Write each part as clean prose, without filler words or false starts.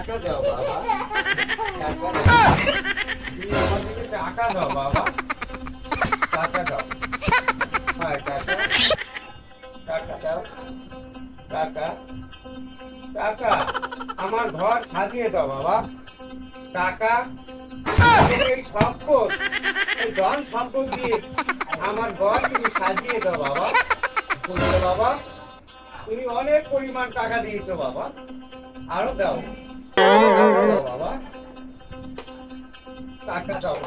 টাকা দাও বাবা, টাকা দাও। তুমি আমাদেরকে টাকা দাও বাবা, টাকা দাও। হ্যাঁ, টাকা, টাকা দাও, টাকা, টাকা। আমার ঘর সাজিয়ে দাও বাবা, টাকা। এবং এই সম্পদ, এই ধন সম্পদ দিয়ে আমার ঘর তুমি সাজিয়ে দাও বাবা, বুঝলে বাবা? তুমি অনেক পরিমাণ টাকা দিয়েছো বাবা, আরো দাও, টাকা দাও বাবা, টাকা দাও।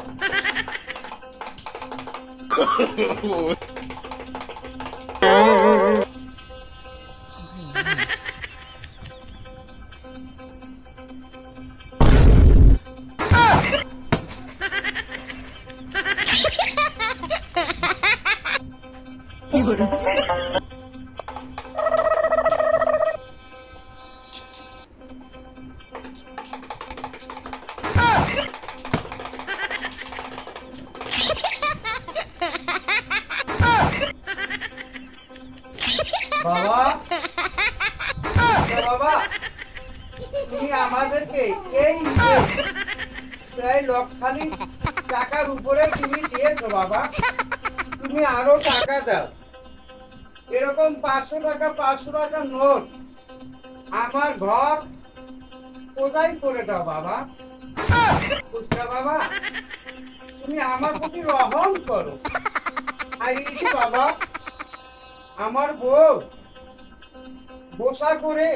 বাবা, বাবা, তুমি আমাদেরকে এই যে প্রায় লক্ষাধিক টাকার উপরে তুমি দিয়েছো বাবা, তুমি আরো টাকা দাও। এরকম 500 টাকা নোট আমার ঘর কোথায় করে দাও বাবা, বুঝছো বাবা? তুমি আমার প্রতি রহম করো। আর এই যে বাবা, আমার বউ বসা করে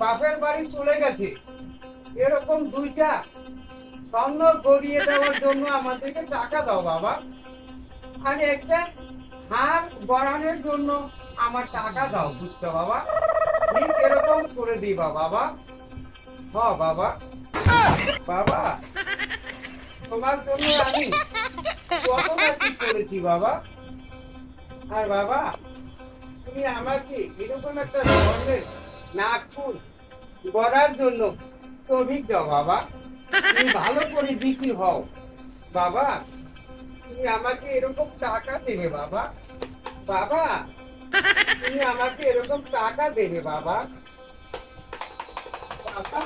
বাপের বাড়ি চলে গেছে, এরকম 2টা স্বর্ণ গড়িয়ে দেওয়ার জন্য আমাদেরকে টাকা দাও বাবা। আর একটা হার গড়ানোর জন্য আমার টাকা দাও, বুঝছো বাবা? ঠিক এরকম করে দিবা বাবা। হ বাবা, বাবা, তোমার জন্য আমি কতটা কি করেছি বাবা। আর বাবা, তুমি আমাকে এরকম একটা ধরনের নাগপুর গড়ার জন্য তৌফিক দাও বাবা। তুমি ভালো করে বিক্রি হও বাবা। তুমি আমাকে এরকম টাকা দেবে বাবা, বাবা, তুমি আমাকে এরকম টাকা দেবে বাবা, বাবা।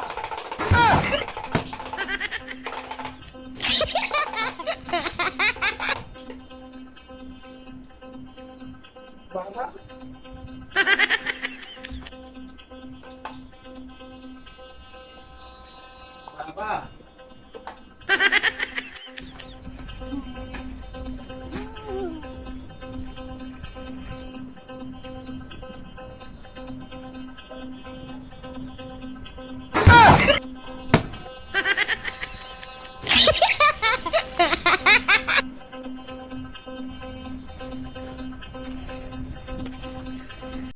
বাবা, বাবা।